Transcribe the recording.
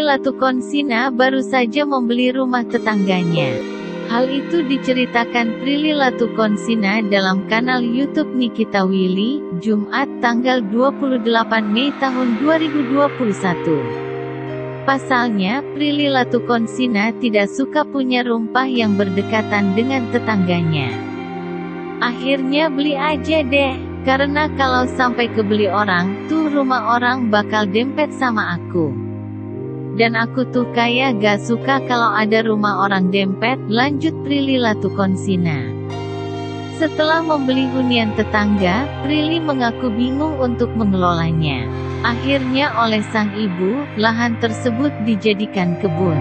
Prilly Latukonsina baru saja membeli rumah tetangganya. Hal itu diceritakan Prilly Latukonsina dalam kanal YouTube Nikita Willy, Jumat tanggal 28 Mei tahun 2021. Pasalnya, Prilly Latukonsina tidak suka punya rumah yang berdekatan dengan tetangganya. Akhirnya beli aja deh, karena kalau sampai kebeli orang, tuh rumah orang bakal dempet sama aku. Dan aku tuh kayak gak suka kalau ada rumah orang dempet, lanjut Prilly Latukonsina. Setelah membeli hunian tetangga, Prilly mengaku bingung untuk mengelolanya. Akhirnya oleh sang ibu, lahan tersebut dijadikan kebun.